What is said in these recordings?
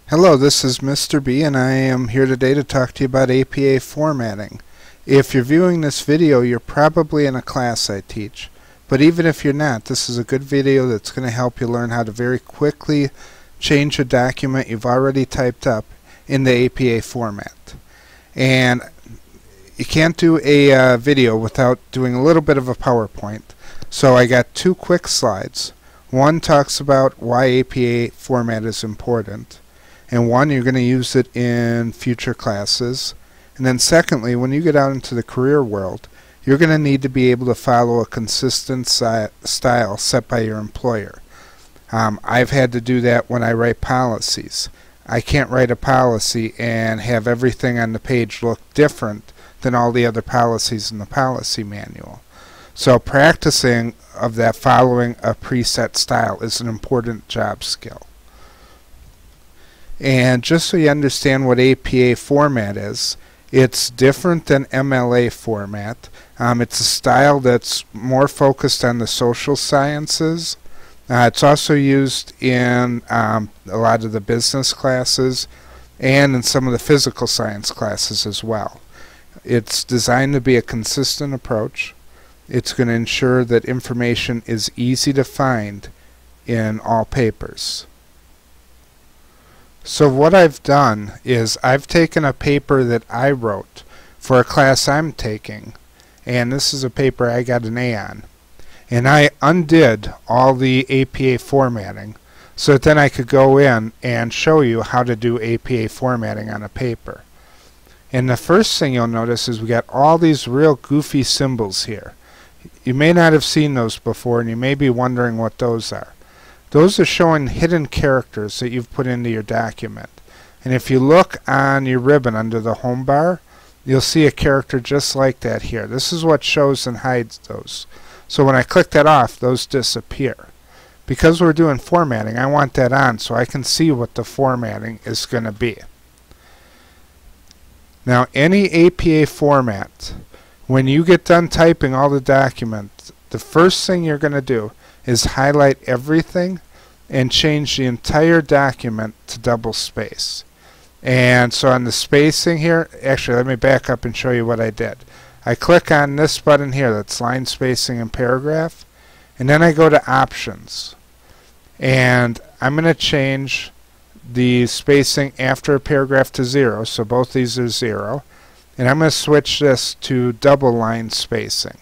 Hello, this is Mr. B and I am here today to talk to you about APA formatting. If you're viewing this video, you're probably in a class I teach. But even if you're not, this is a good video that's going to help you learn how to very quickly change a document you've already typed up in the APA format. And you can't do a video without doing a little bit of a PowerPoint. So I got two quick slides. One talks about why APA format is important. And one, you're going to use it in future classes. And then secondly, when you get out into the career world, you're going to need to be able to follow a consistent style set by your employer. I've had to do that when I write policies. I can't write a policy and have everything on the page look different than all the other policies in the policy manual. So practicing of that following a preset style is an important job skill. And just so you understand what APA format is, it's different than MLA format. It's a style that's more focused on the social sciences. It's also used in a lot of the business classes and in some of the physical science classes as well. It's designed to be a consistent approach. It's going to ensure that information is easy to find in all papers. So what I've done is I've taken a paper that I wrote for a class I'm taking, and this is a paper I got an A on. And I undid all the APA formatting so that then I could go in and show you how to do APA formatting on a paper. And the first thing you'll notice is we got all these real goofy symbols here. You may not have seen those before, and you may be wondering what those are. Those are showing hidden characters that you've put into your document. And if you look on your ribbon under the home bar, you'll see a character just like that here. This is what shows and hides those. So when I click that off, those disappear. Because we're doing formatting, I want that on so I can see what the formatting is going to be. Now, any APA format, when you get done typing all the documents, the first thing you're going to do is highlight everything and change the entire document to double space. And so on the spacing here, actually let me back up and show you what I did. I click on this button here that's line spacing and paragraph, and then I go to options. And I'm going to change the spacing after a paragraph to 0, so both these are 0. And I'm going to switch this to double line spacing.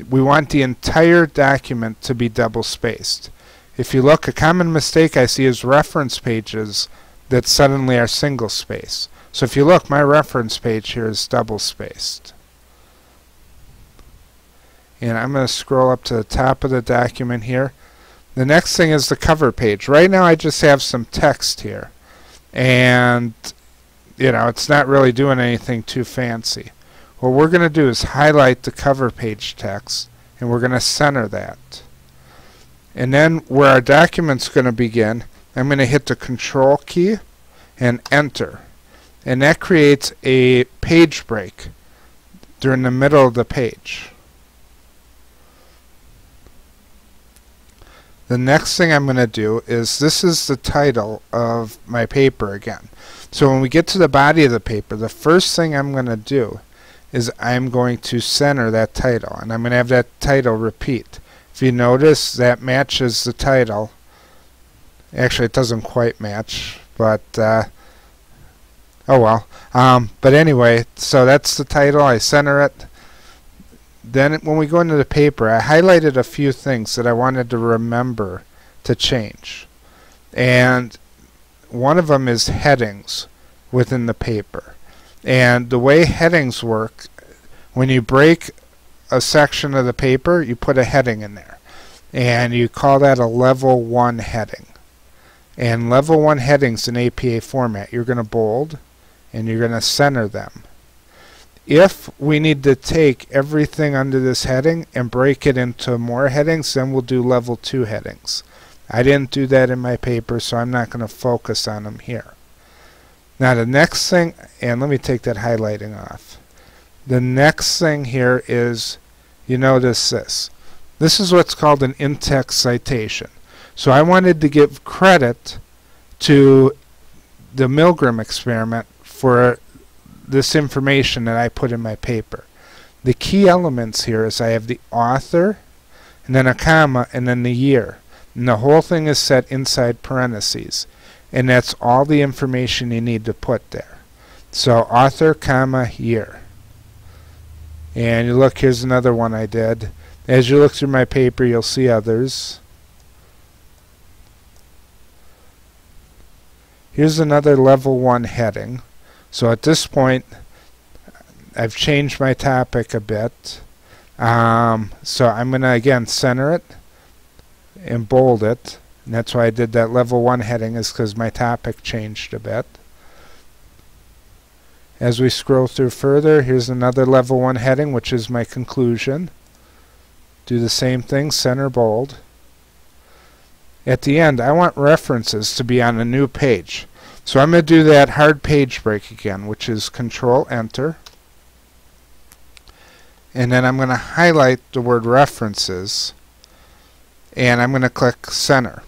We want the entire document to be double spaced. If you look, a common mistake I see is reference pages that suddenly are single space. So if you look, my reference page here is double spaced. And I'm going to scroll up to the top of the document here. The next thing is the cover page. Right now I just have some text here. And it's not really doing anything too fancy. What we're going to do is highlight the cover page text, and we're going to center that. And then where our document's going to begin, I'm going to hit the Control key and Enter. And that creates a page break during the middle of the page. The next thing I'm going to do is, this is the title of my paper again. So when we get to the body of the paper, the first thing I'm going to do is I'm going to center that title, and I'm going to have that title repeat. If you notice, that matches the title. Actually, it doesn't quite match, but oh well. But anyway, so that's the title. I center it. Then when we go into the paper, I highlighted a few things that I wanted to remember to change. And one of them is headings within the paper. And the way headings work, when you break a section of the paper, you put a heading in there. And you call that a level 1 heading. And level 1 headings in APA format, you're going to bold and you're going to center them. If we need to take everything under this heading and break it into more headings, then we'll do level 2 headings. I didn't do that in my paper, so I'm not going to focus on them here. Now the next thing, and let me take that highlighting off. The next thing here is, you notice this. This is what's called an in-text citation. So I wanted to give credit to the Milgram experiment for this information that I put in my paper. The key elements here is I have the author, and then a comma, and then the year. And the whole thing is set inside parentheses. And that's all the information you need to put there. So author, comma, year. And you look, here's another one I did. As you look through my paper, you'll see others. Here's another level 1 heading. So at this point, I've changed my topic a bit. So I'm going to again center it and bold it. And that's why I did that level 1 heading, is because my topic changed a bit. As we scroll through further, here's another level 1 heading, which is my conclusion. Do the same thing, center, bold. At the end, I want references to be on a new page. So I'm going to do that hard page break again, which is Control Enter. And then I'm going to highlight the word references, and I'm going to click center.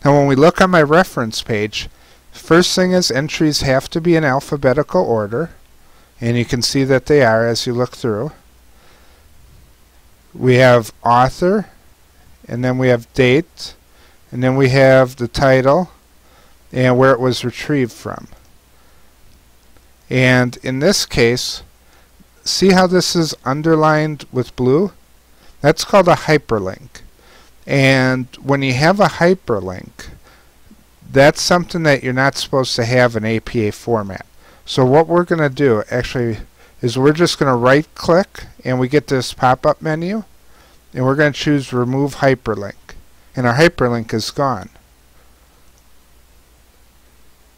Now when we look on my reference page, first thing is entries have to be in alphabetical order, and you can see that they are as you look through. We have author, and then we have date, and then we have the title and where it was retrieved from. And in this case, see how this is underlined with blue? That's called a hyperlink. And when you have a hyperlink, that's something that you're not supposed to have in APA format. So what we're going to do actually is we're just going to right click, and we get this pop-up menu, and we're going to choose Remove Hyperlink, and our hyperlink is gone.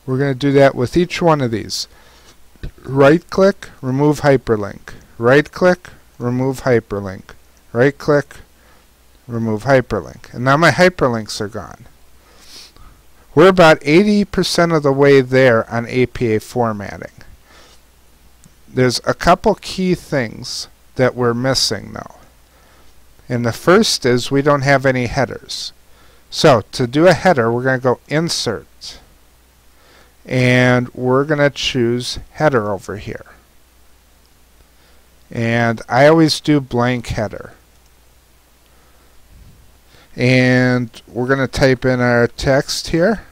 We're going to do that with each one of these. Right click, remove hyperlink. Right click, remove hyperlink. Right click, remove hyperlink. And now my hyperlinks are gone. We're about 80% of the way there on APA formatting. There's a couple key things that we're missing though. And the first is we don't have any headers. So to do a header, we're going to go Insert, and we're going to choose Header over here. And I always do blank header. And we're going to type in our text here.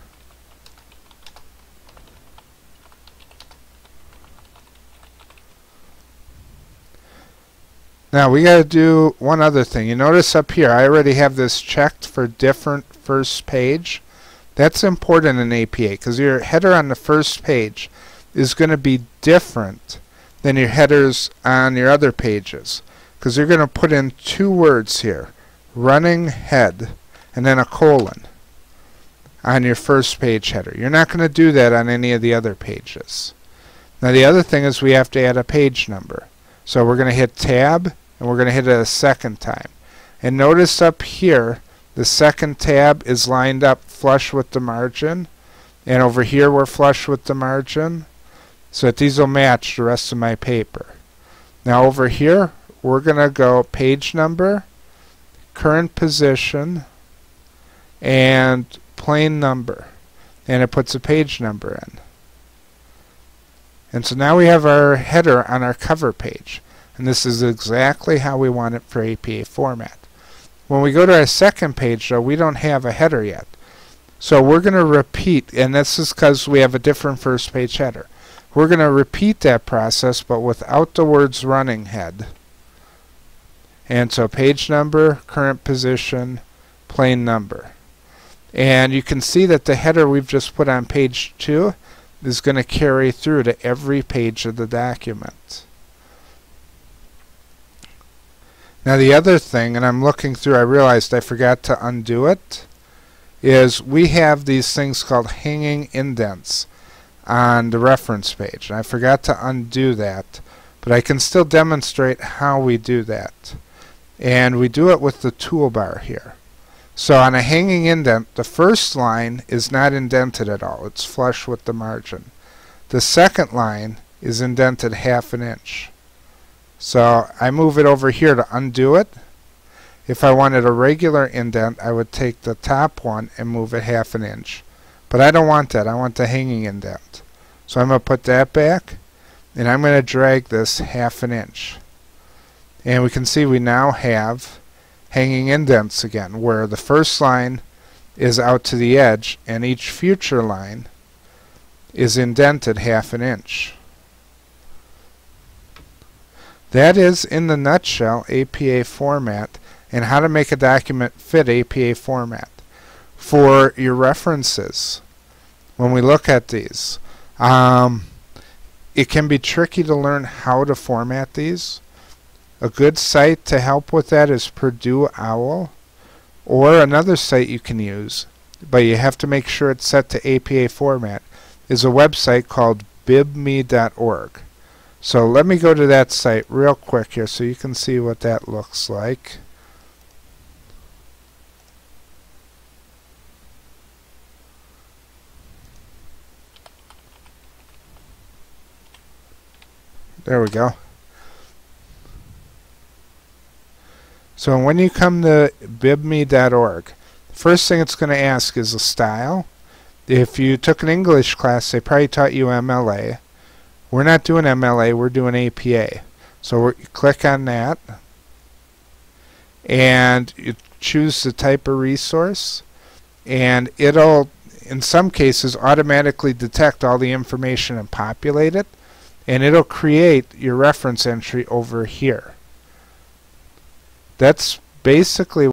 Now we got to do one other thing. You notice up here I already have this checked for different first page. That's important in APA because your header on the first page is going to be different than your headers on your other pages, because you're going to put in two words here, running head and then a colon on your first page header. You're not going to do that on any of the other pages. Now the other thing is we have to add a page number. So we're going to hit tab, and we're going to hit it a second time. And notice up here the second tab is lined up flush with the margin, and over here we're flush with the margin, so that these will match the rest of my paper. Now over here we're going to go page number, current position, and plain number, and it puts a page number in. And so now we have our header on our cover page, and this is exactly how we want it for APA format. When we go to our second page though, we don't have a header yet. So we're going to repeat, and this is because we have a different first page header. We're going to repeat that process but without the words running head. And so page number, current position, plain number. And you can see that the header we've just put on page 2 is going to carry through to every page of the document. Now the other thing, and I'm looking through, I realized I forgot to undo it, is we have these things called hanging indents on the reference page. And I forgot to undo that, but I can still demonstrate how we do that. And we do it with the toolbar here. So on a hanging indent, the first line is not indented at all. It's flush with the margin. The second line is indented 1/2 inch. So I move it over here to undo it. If I wanted a regular indent, I would take the top one and move it 1/2 inch. But I don't want that. I want the hanging indent. So I'm going to put that back, and I'm going to drag this 1/2 inch. And we can see we now have hanging indents again, where the first line is out to the edge and each future line is indented 1/2 inch. That is, in the nutshell, APA format and how to make a document fit APA format. For your references, when we look at these, it can be tricky to learn how to format these. A good site to help with that is Purdue OWL, or another site you can use, but you have to make sure it's set to APA format, is a website called bibme.org. So let me go to that site real quick here so you can see what that looks like. There we go. So when you come to bibme.org, the first thing it's going to ask is a style. If you took an English class, they probably taught you MLA. We're not doing MLA, we're doing APA. So you click on that, and you choose the type of resource, and it'll, in some cases, automatically detect all the information and populate it, and it'll create your reference entry over here. That's basically